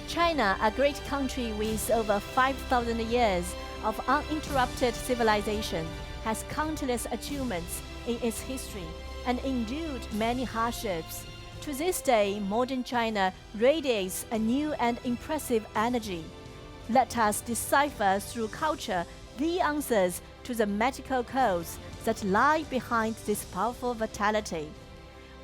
China, a great country with over 5,000 years of uninterrupted civilization, has countless achievements in its history and endured many hardships. To this day, modern China radiates a new and impressive energy. Let us decipher through culture the answers to the magical codes that lie behind this powerful vitality.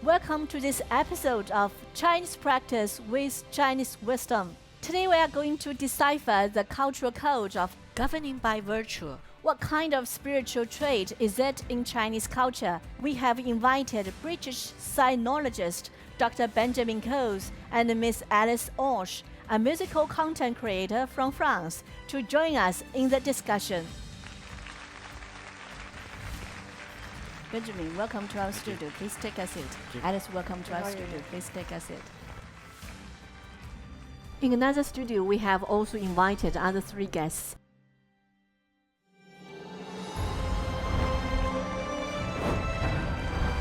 Welcome to this episode of Chinese Practice with Chinese Wisdom. Today we are going to decipher the cultural code of governing by virtue. What kind of spiritual trait is it in Chinese culture? We have invited British sinologist Dr. Benjamin Coles and Miss Alice Orsh, a musical content creator from France, to join us in the discussion. Benjamin, welcome to our studio. Please take a seat. Alice, welcome to our studio. Please take a seat. In another studio, we have also invited other three guests.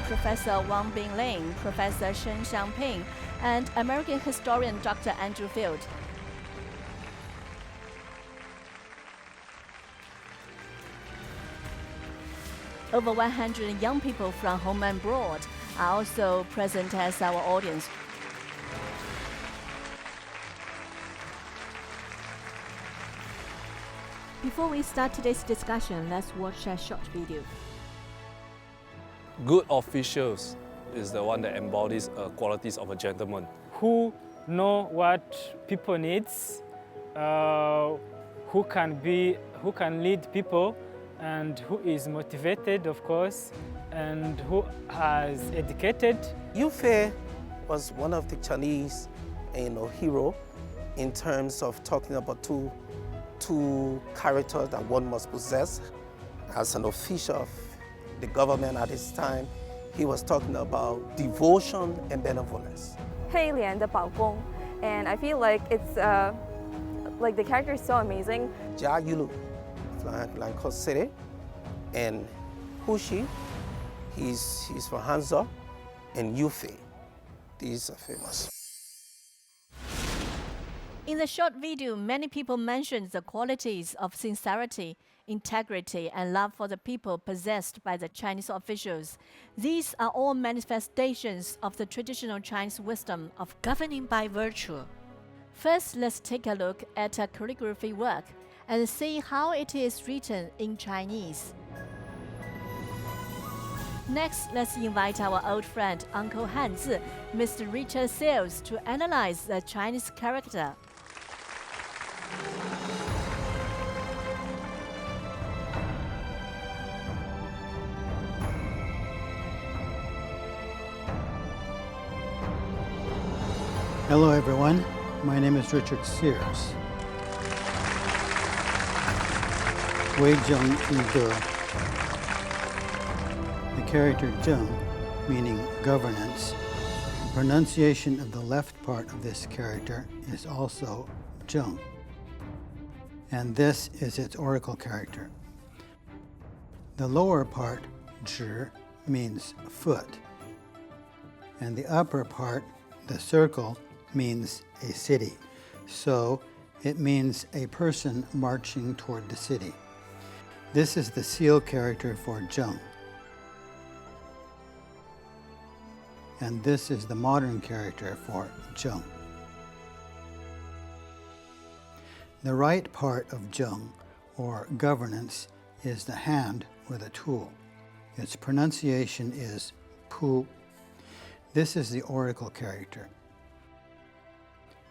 Professor Wang Bingling, Professor Shen Xiangping, and American historian Dr. Andrew Field. Over 100 young people from home and abroad are also present as our audience. Before we start today's discussion, let's watch a short video. Good officials is the one that embodies qualities of a gentleman. Who know what people needs, who can lead people, and who is motivated, of course, and who has educated. Yu Fei was one of the Chinese, hero in terms of talking about two characters that one must possess. As an official of the government at this time, he was talking about devotion and benevolence. 黑脸的保公, and I feel like it's like the character is so amazing. Jia Yulu, Lancaster City, and Hushi, he's from Hanzhou, and Yu Fei. These are famous. In the short video, many people mentioned the qualities of sincerity, integrity, and love for the people possessed by the Chinese officials. These are all manifestations of the traditional Chinese wisdom of governing by virtue. First, let's take a look at a calligraphy work and see how it is written in Chinese. Next, let's invite our old friend Uncle Hanzi, Mr. Richard Sales, to analyze the Chinese character. Hello everyone, my name is Richard Sears. Wei Zheng Yi De. The character Zheng, meaning governance. The pronunciation of the left part of this character is also Zheng. And this is its oracle character. The lower part, Zhi, means foot. And the upper part, the circle, means a city. So it means a person marching toward the city. This is the seal character for Zheng. And this is the modern character for Zheng. The right part of Zheng, or governance, is the hand with a tool. Its pronunciation is Pu. This is the oracle character.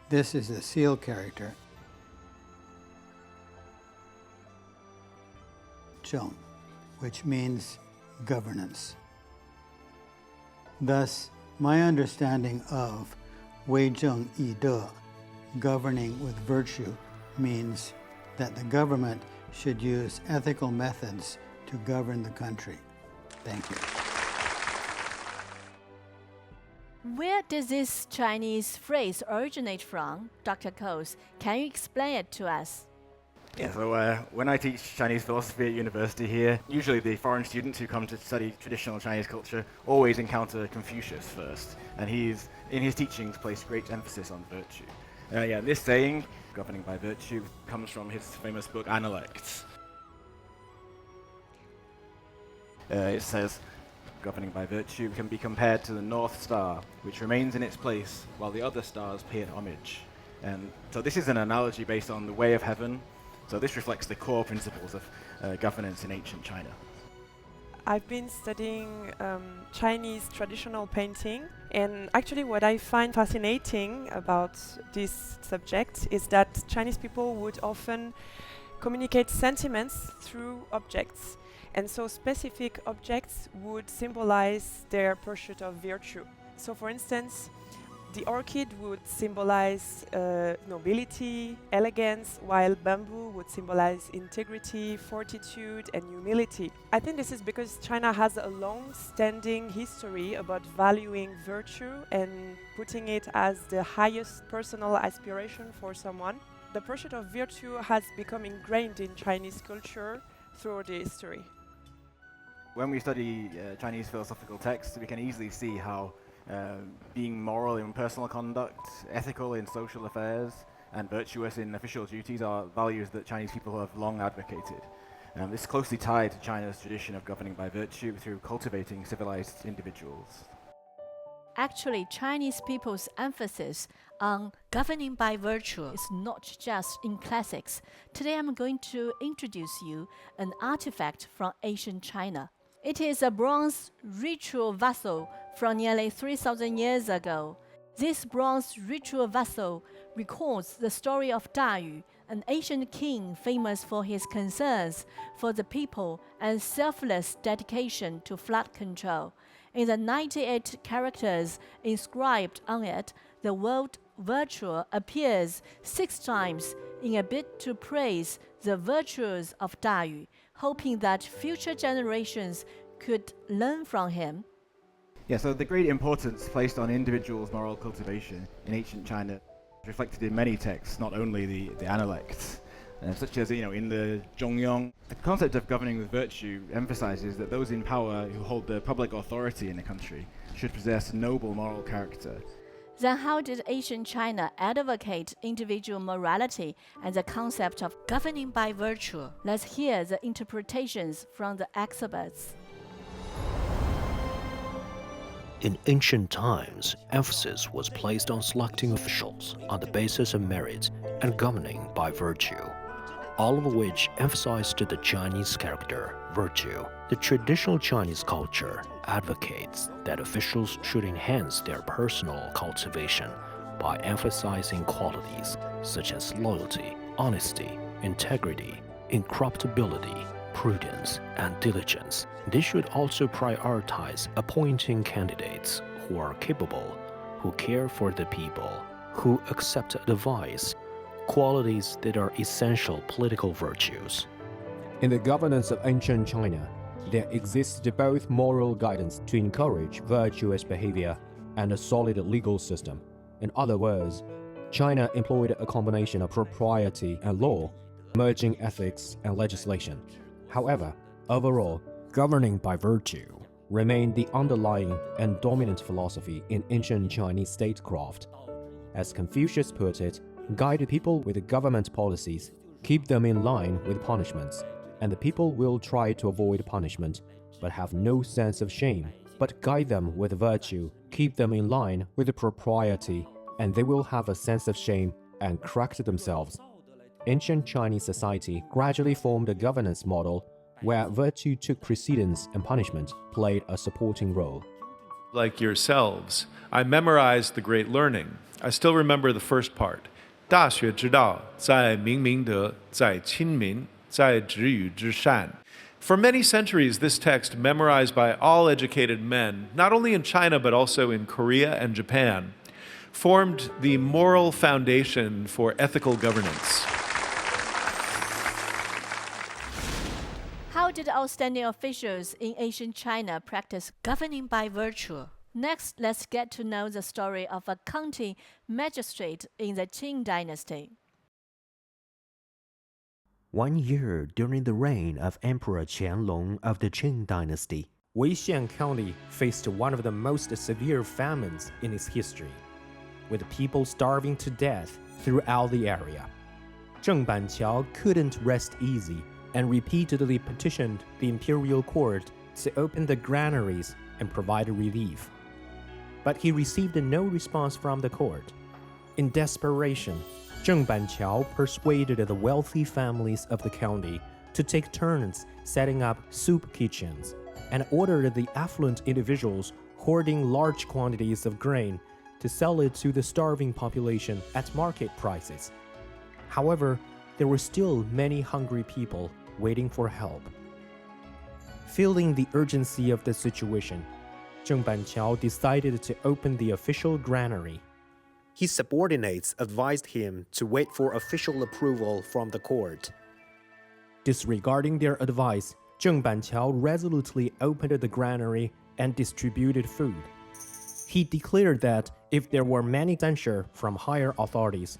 This is the seal character, Zheng, which means governance. Thus, my understanding of Wei Zheng Yi De, governing with virtue, means that the government should use ethical methods to govern the country. Thank you. Where does this Chinese phrase originate from, Dr. Coles? Can you explain it to us? Yeah, so when I teach Chinese philosophy at university here, usually the foreign students who come to study traditional Chinese culture always encounter Confucius first, and he's, in his teachings, placed great emphasis on virtue. This saying, governing by virtue, comes from his famous book Analects. It says, governing by virtue can be compared to the North Star, which remains in its place while the other stars pay it homage. And so this is an analogy based on the way of heaven. So this reflects the core principles of governance in ancient China. I've been studying Chinese traditional painting, and actually what I find fascinating about this subject is that Chinese people would often communicate sentiments through objects, and so specific objects would symbolize their pursuit of virtue. So for instance, the orchid would symbolize nobility, elegance, while bamboo would symbolize integrity, fortitude, and humility. I think this is because China has a long-standing history about valuing virtue and putting it as the highest personal aspiration for someone. The pursuit of virtue has become ingrained in Chinese culture through the history. When we study Chinese philosophical texts, we can easily see how being moral in personal conduct, ethical in social affairs, and virtuous in official duties are values that Chinese people have long advocated. This is closely tied to China's tradition of governing by virtue through cultivating civilized individuals. Actually, Chinese people's emphasis on governing by virtue is not just in classics. Today I'm going to introduce you an artifact from ancient China. It is a bronze ritual vessel from nearly 3,000 years ago. This bronze ritual vessel records the story of Da Yu, an ancient king famous for his concerns for the people and selfless dedication to flood control. In the 98 characters inscribed on it, the word virtue appears 6 times in a bid to praise the virtues of Da Yu, hoping that future generations could learn from him. Yeah, so the great importance placed on individuals' moral cultivation in ancient China is reflected in many texts, not only the Analects, such as in the Zhongyong. The concept of governing with virtue emphasizes that those in power who hold the public authority in the country should possess noble moral character. Then how did ancient China advocate individual morality and the concept of governing by virtue? Let's hear the interpretations from the experts. In ancient times, emphasis was placed on selecting officials on the basis of merit and governing by virtue, all of which emphasized the Chinese character, virtue. The traditional Chinese culture advocates that officials should enhance their personal cultivation by emphasizing qualities such as loyalty, honesty, integrity, incorruptibility, prudence, and diligence. They should also prioritize appointing candidates who are capable, who care for the people, who accept advice, qualities that are essential political virtues. In the governance of ancient China, there exists both moral guidance to encourage virtuous behavior and a solid legal system. In other words, China employed a combination of propriety and law, merging ethics and legislation. However, overall, governing by virtue remained the underlying and dominant philosophy in ancient Chinese statecraft. As Confucius put it, guide people with government policies, keep them in line with punishments, and the people will try to avoid punishment, but have no sense of shame. But guide them with virtue, keep them in line with propriety, and they will have a sense of shame and correct themselves. Ancient Chinese society gradually formed a governance model where virtue took precedence and punishment played a supporting role. Like yourselves, I memorized the great learning. I still remember the first part. 大学之道，在明明德，在亲民，在止与之善. For many centuries, this text, memorized by all educated men, not only in China but also in Korea and Japan, formed the moral foundation for ethical governance. How did outstanding officials in ancient China practice governing by virtue? Next, let's get to know the story of a county magistrate in the Qing dynasty. One year during the reign of Emperor Qianlong of the Qing dynasty, Weixian County faced one of the most severe famines in its history. With people starving to death, throughout the area. Zheng Banqiao couldn't rest easy and repeatedly petitioned the imperial court to open the granaries and provide relief. But he received no response from the court. In desperation, Zheng Banqiao persuaded the wealthy families of the county to take turns setting up soup kitchens and ordered the affluent individuals hoarding large quantities of grain to sell it to the starving population at market prices. However, there were still many hungry people waiting for help. Feeling the urgency of the situation, Zheng Banqiao decided to open the official granary. His subordinates advised him to wait for official approval from the court. Disregarding their advice, Zheng Banqiao resolutely opened the granary and distributed food. He declared that if there were many censure from higher authorities,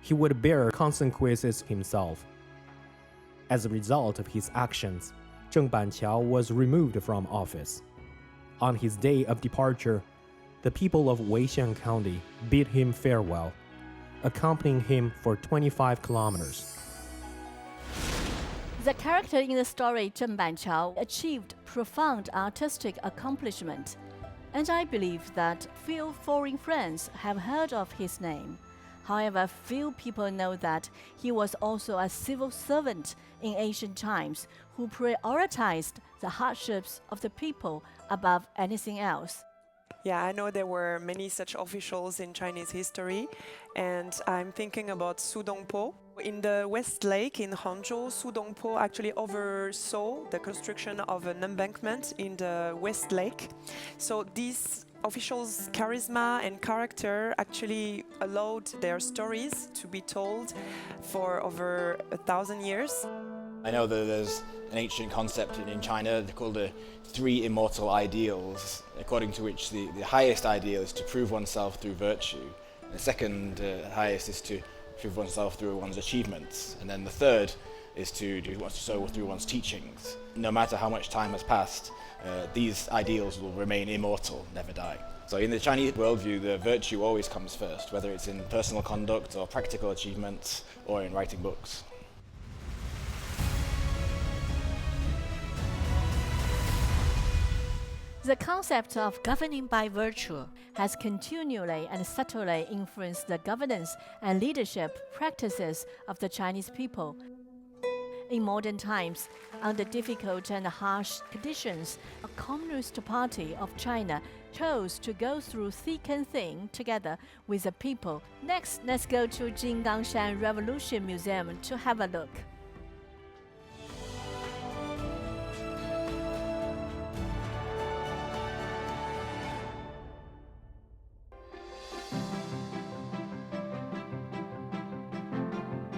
he would bear consequences himself. As a result of his actions, Zheng Banqiao was removed from office. On his day of departure, the people of Weixian County bid him farewell, accompanying him for 25 kilometers. The character in the story, Zheng Banqiao, achieved profound artistic accomplishment, and I believe that few foreign friends have heard of his name. However, few people know that he was also a civil servant in ancient times who prioritized the hardships of the people above anything else. Yeah, I know there were many such officials in Chinese history, and I'm thinking about Su Dongpo. In the West Lake in Hangzhou, Su Dongpo actually oversaw the construction of an embankment in the West Lake. So these officials' charisma and character actually allowed their stories to be told for over 1,000 years. I know that there's an ancient concept in China called the three immortal ideals, according to which the highest ideal is to prove oneself through virtue, the second highest is to prove oneself through one's achievements, and then the third is to do so through one's teachings. No matter how much time has passed, these ideals will remain immortal, never die. So in the Chinese worldview, the virtue always comes first, whether it's in personal conduct or practical achievements or in writing books. The concept of governing by virtue has continually and subtly influenced the governance and leadership practices of the Chinese people. In modern times, under difficult and harsh conditions, a Communist Party of China chose to go through thick and thin together with the people. Next, let's go to Jinggang Shan Revolution Museum to have a look.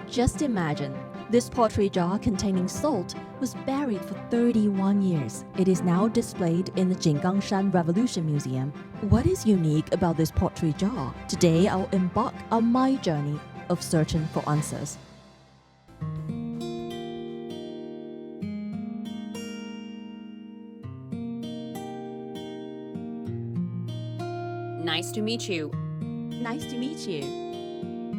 Just imagine, this pottery jar containing salt was buried for 31 years. It is now displayed in the Jinggang Shan Revolution Museum. What is unique about this pottery jar? Today I'll embark on my journey of searching for answers. Nice to meet you. Nice to meet you.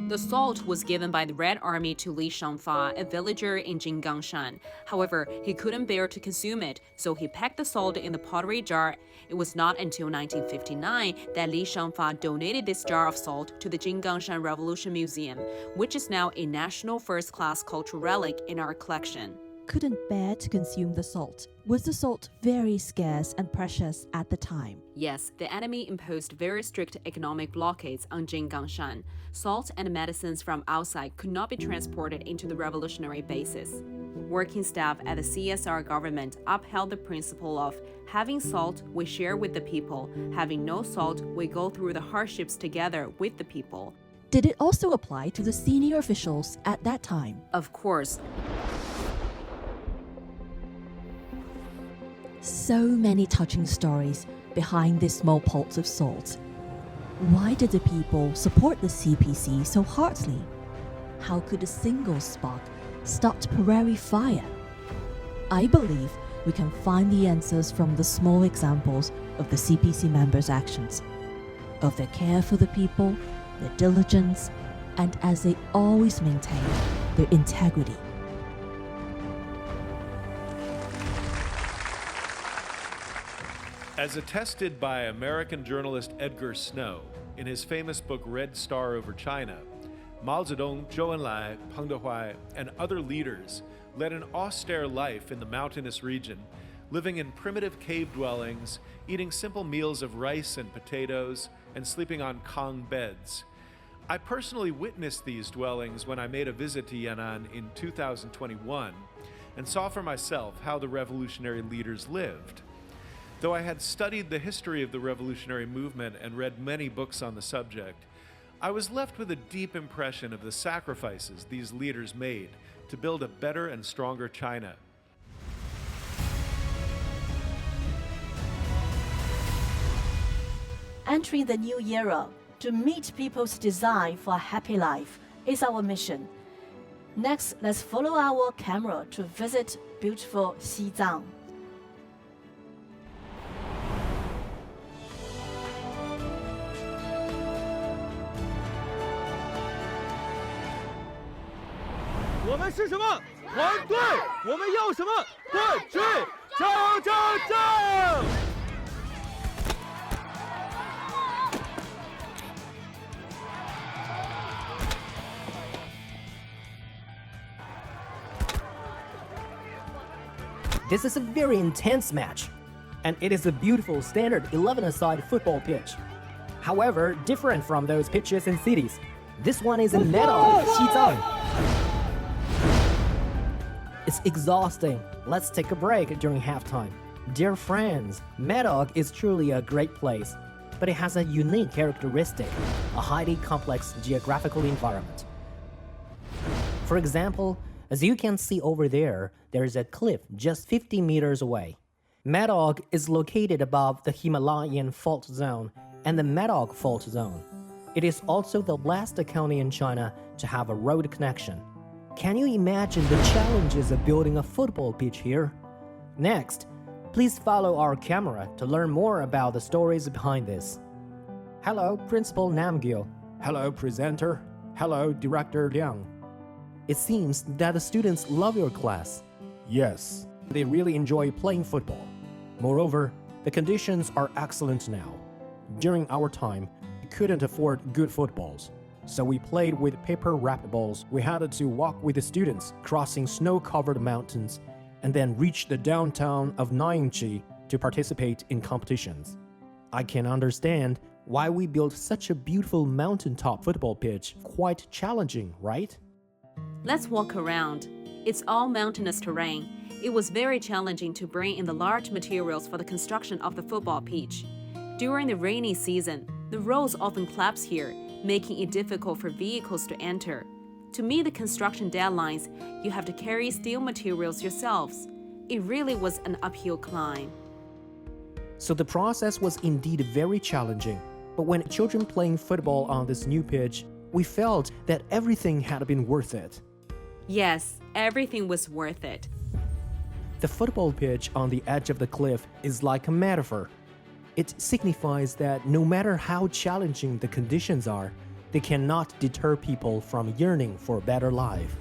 The salt was given by the Red Army to Li Shangfa, a villager in Jinggang Shan. However, he couldn't bear to consume it, so he packed the salt in the pottery jar. It was not until 1959 that Li Shangfa donated this jar of salt to the Jinggang Shan Revolution Museum, which is now a national first-class cultural relic in our collection. Couldn't bear to consume the salt. Was the salt very scarce and precious at the time? Yes, the enemy imposed very strict economic blockades on Jinggang Shan. Salt and medicines from outside could not be transported into the revolutionary bases. Working staff at the CSR government upheld the principle of having salt, we share with the people. Having no salt, we go through the hardships together with the people. Did it also apply to the senior officials at that time? Of course. So many touching stories behind this small pot of salt. Why did the people support the CPC so heartily? How could a single spark start a prairie fire? I believe we can find the answers from the small examples of the CPC members' actions, of their care for the people, their diligence, and as they always maintain their integrity. As attested by American journalist Edgar Snow in his famous book Red Star Over China, Mao Zedong, Zhou Enlai, Peng Dehuai, and other leaders led an austere life in the mountainous region, living in primitive cave dwellings, eating simple meals of rice and potatoes, and sleeping on kang beds. I personally witnessed these dwellings when I made a visit to Yan'an in 2021 and saw for myself how the revolutionary leaders lived. Though I had studied the history of the revolutionary movement and read many books on the subject, I was left with a deep impression of the sacrifices these leaders made to build a better and stronger China. Entering the new era to meet people's desire for a happy life is our mission. Next, let's follow our camera to visit beautiful Xizang. This is a very intense match, and it is a beautiful standard 11-a-side football pitch. However, different from those pitches in cities, this one is in Medog, Xizang. It's exhausting. Let's take a break during halftime. Dear friends, Medog is truly a great place, but it has a unique characteristic, a highly complex geographical environment. For example, as you can see over there, there is a cliff just 50 meters away. Medog is located above the Himalayan fault zone and the Medog fault zone. It is also the last county in China to have a road connection. Can you imagine the challenges of building a football pitch here? Next, please follow our camera to learn more about the stories behind this. Hello, Principal Namgil. Hello, presenter. Hello, Director Liang. It seems that the students love your class. Yes, they really enjoy playing football. Moreover, the conditions are excellent now. During our time, we couldn't afford good footballs, so we played with paper-wrapped balls. We had to walk with the students, crossing snow-covered mountains, and then reach the downtown of Nanyangji to participate in competitions. I can understand why we built such a beautiful mountaintop football pitch. Quite challenging, right? Let's walk around. It's all mountainous terrain. It was very challenging to bring in the large materials for the construction of the football pitch. During the rainy season, the roads often collapse here, making it difficult for vehicles to enter. To meet the construction deadlines, you have to carry steel materials yourselves. It really was an uphill climb. So the process was indeed very challenging. But when children playing football on this new pitch, we felt that everything had been worth it. Yes, everything was worth it. The football pitch on the edge of the cliff is like a metaphor. It signifies that no matter how challenging the conditions are, they cannot deter people from yearning for a better life.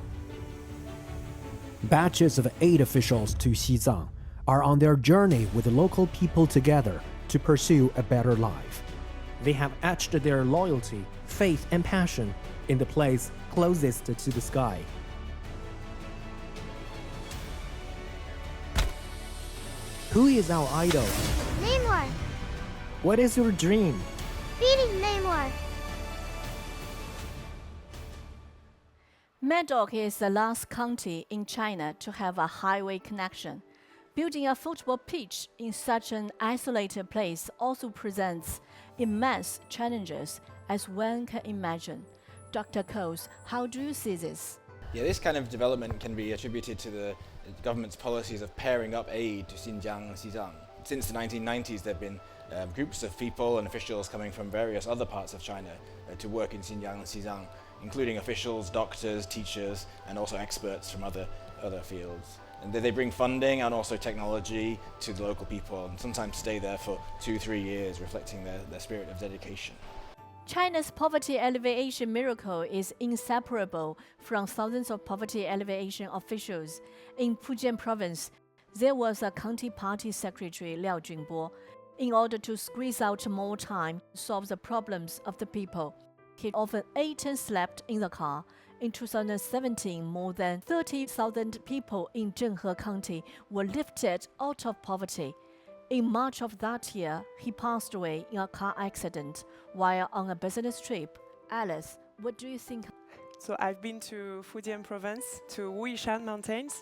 Batches of 8 officials to Xizang are on their journey with the local people together to pursue a better life. They have etched their loyalty, faith, and passion in the place closest to the sky. Who is our idol? Neymar. What is your dream? Beating Neymar. Medog is the last county in China to have a highway connection. Building a football pitch in such an isolated place also presents immense challenges, as one can imagine. Dr. Coles, how do you see this? Yeah, this kind of development can be attributed to the government's policies of pairing up aid to Xinjiang and Xizang. Since the 1990s, there have been groups of people and officials coming from various other parts of China to work in Xinjiang and Xizang, including officials, doctors, teachers, and also experts from other fields. And they bring funding and also technology to the local people and sometimes stay there for 2-3 years, reflecting their spirit of dedication. China's poverty alleviation miracle is inseparable from thousands of poverty alleviation officials. In Fujian province, there was a county party secretary, Liao Junbo. In order to squeeze out more time to solve the problems of the people, he often ate and slept in the car. In 2017, more than 30,000 people in Zhenghe County were lifted out of poverty. In March of that year, he passed away in a car accident while on a business trip. Alice, what do you think? So I've been to Fujian province, to Wuishan mountains,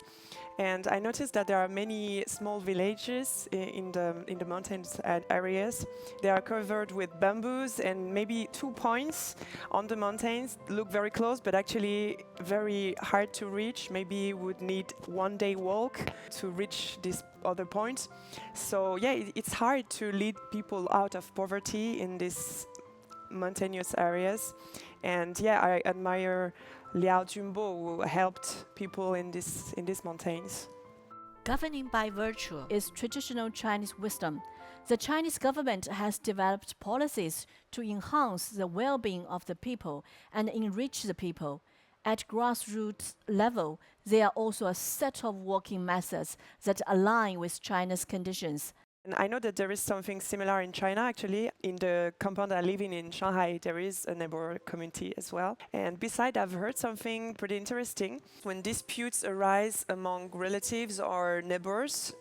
and I noticed that there are many small villages in the mountains areas. They are covered with bamboos, and maybe 2 points on the mountains look very close, but actually very hard to reach. Maybe would need 1 day walk to reach this other point. So yeah, it's hard to lead people out of poverty in these mountainous areas. And yeah, I admire Liao Junbo, who helped people in these mountains. Governing by virtue is traditional Chinese wisdom. The Chinese government has developed policies to enhance the well-being of the people and enrich the people. At grassroots level, there are also a set of working methods that align with China's conditions. And I know that there is something similar in China, actually. In the compound I live in Shanghai, there is a neighbor community as well. And besides, I've heard something pretty interesting. When disputes arise among relatives or neighbors,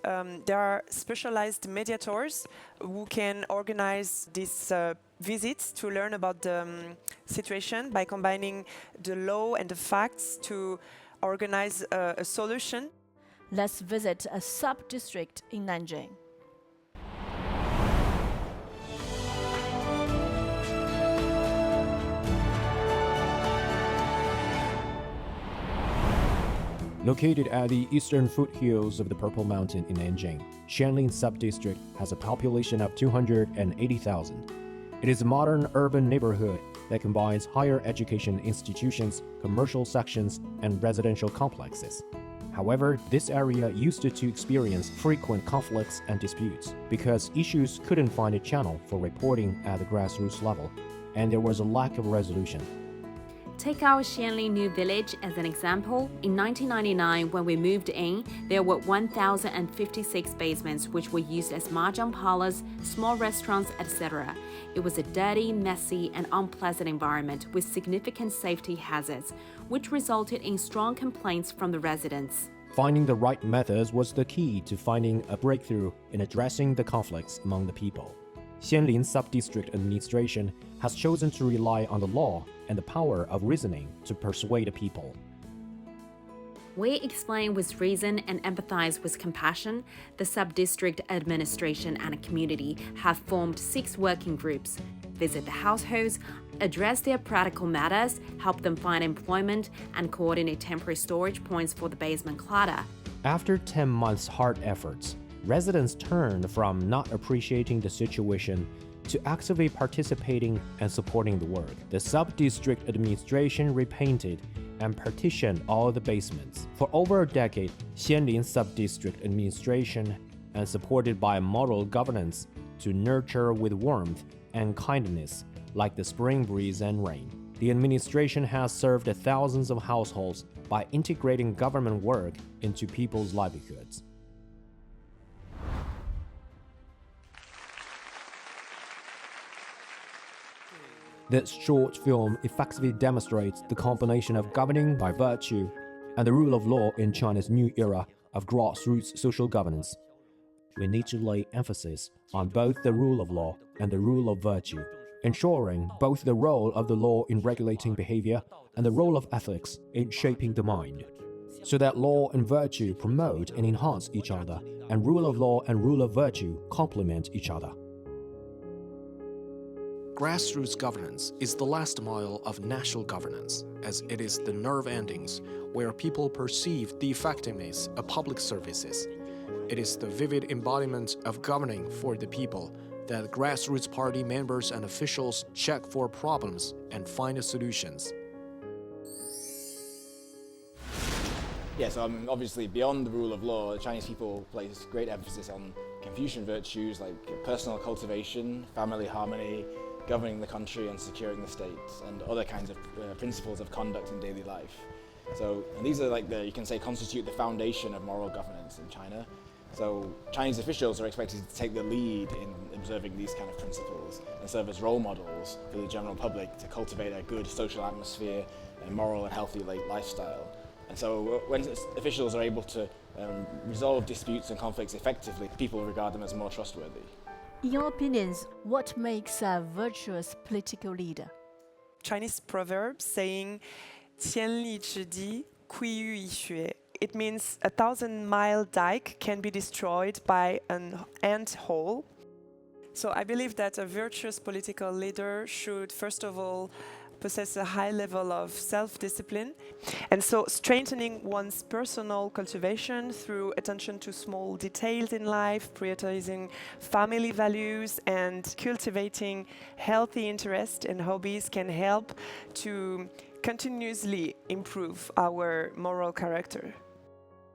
there are specialized mediators who can organize these visits to learn about the situation by combining the law and the facts to organize a solution. Let's visit a sub-district in Nanjing. Located at the eastern foothills of the Purple Mountain in Nanjing, Shanlin Sub-District has a population of 280,000. It is a modern urban neighborhood that combines higher education institutions, commercial sections, and residential complexes. However, this area used to experience frequent conflicts and disputes because issues couldn't find a channel for reporting at the grassroots level, and there was a lack of resolution. Take our Shanlin New Village as an example. In 1999, when we moved in, there were 1,056 basements which were used as mahjong parlors, small restaurants, etc. It was a dirty, messy, and unpleasant environment with significant safety hazards, which resulted in strong complaints from the residents. Finding the right methods was the key to finding a breakthrough in addressing the conflicts among the people. Xianlin Sub-District Administration has chosen to rely on the law and the power of reasoning to persuade the people. We explain with reason and empathize with compassion. The sub-district administration and community have formed 6 working groups. Visit the households, address their practical matters, help them find employment, and coordinate temporary storage points for the basement clutter. After 10 months' hard efforts, residents turned from not appreciating the situation to actively participating and supporting the work. The sub-district administration repainted and partitioned all the basements. For over a decade, Xianlin Sub-District Administration and supported by moral governance to nurture with warmth and kindness like the spring breeze and rain. The administration has served thousands of households by integrating government work into people's livelihoods. This short film effectively demonstrates the combination of governing by virtue and the rule of law in China's new era of grassroots social governance. We need to lay emphasis on both the rule of law and the rule of virtue, ensuring both the role of the law in regulating behavior and the role of ethics in shaping the mind, so that law and virtue promote and enhance each other, and rule of law and rule of virtue complement each other. Grassroots governance is the last mile of national governance, as it is the nerve endings where people perceive the effectiveness of public services. It is the vivid embodiment of governing for the people that grassroots party members and officials check for problems and find solutions. Yeah, so obviously beyond the rule of law, the Chinese people place great emphasis on Confucian virtues like personal cultivation, family harmony, governing the country and securing the state, and other kinds of principles of conduct in daily life. So and these are like you can say, constitute the foundation of moral governance in China. So Chinese officials are expected to take the lead in observing these kind of principles and serve as role models for the general public to cultivate a good social atmosphere and moral and healthy lifestyle. And so when officials are able to resolve disputes and conflicts effectively, people regard them as more trustworthy. In your opinions, what makes a virtuous political leader? Chinese proverb saying 千里之堤，溃于蚁穴. It means 1,000-mile dike can be destroyed by an ant hole. So I believe that a virtuous political leader should, first of all, possess a high level of self-discipline, and so strengthening one's personal cultivation through attention to small details in life, prioritizing family values, and cultivating healthy interests and hobbies can help to continuously improve our moral character.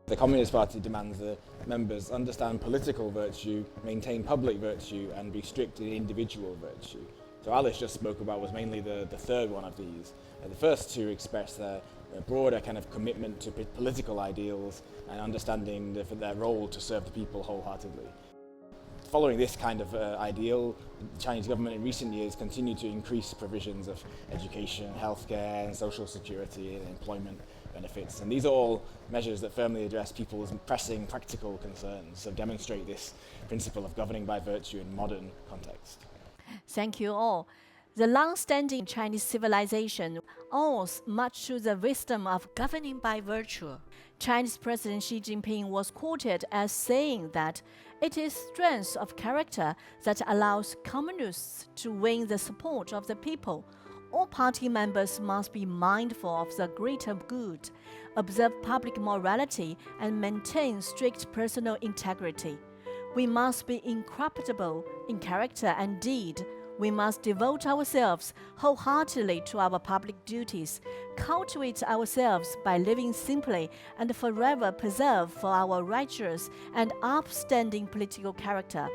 The Communist Party demands that members understand political virtue, maintain public virtue, and be strict in individual virtue. So Alice just spoke about was mainly the third one of these. The first two express their broader kind of commitment to political ideals and understanding their role to serve the people wholeheartedly. Following this kind of ideal, the Chinese government in recent years continued to increase provisions of education, healthcare, and social security and employment benefits. And these are all measures that firmly address people's pressing practical concerns, so demonstrate this principle of governing by virtue in modern context. Thank you all. The long-standing Chinese civilization owes much to the wisdom of governing by virtue. Chinese President Xi Jinping was quoted as saying that it is strength of character that allows communists to win the support of the people. All party members must be mindful of the greater good, observe public morality, and maintain strict personal integrity. We must be incorruptible in character and deed. We must devote ourselves wholeheartedly to our public duties, cultivate ourselves by living simply, and forever preserve for our righteous and upstanding political character.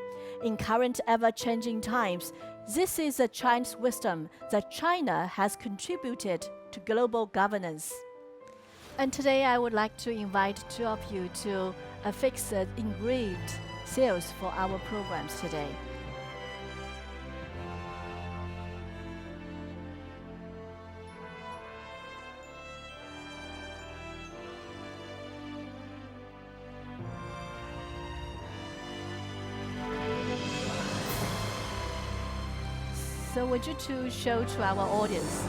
In current ever-changing times, this is the Chinese wisdom that China has contributed to global governance. And today I would like to invite two of you to affix the engraved seals for our programs today. So would you two show to our audience?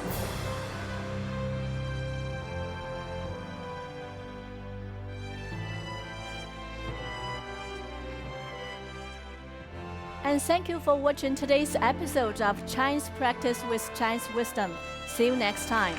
And thank you for watching today's episode of Chinese Practice with Chinese Wisdom. See you next time.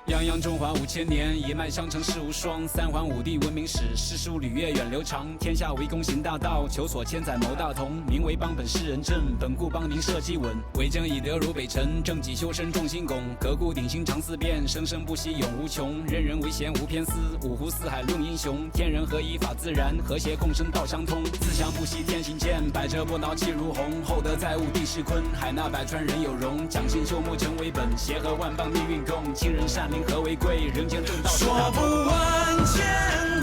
泱泱中华5000年，一脉相承世无双。三皇五帝文明史，诗书礼乐远流长。天下为公行大道，求索千载谋大同。民为邦本世人正，本固邦宁社稷稳。为政以德如北辰，正己修身重心拱。革故鼎新常思变，生生不息永无穷。任人唯贤无偏私，五湖四海论英雄。天人合一法自然，和谐共生道相通。自强不息天行健，百折不挠气如虹。厚德载物地势坤，海纳百川人有容。讲信修睦诚为本，协和万邦命运共。亲仁善邻和为贵，人间正道是大同。说不完千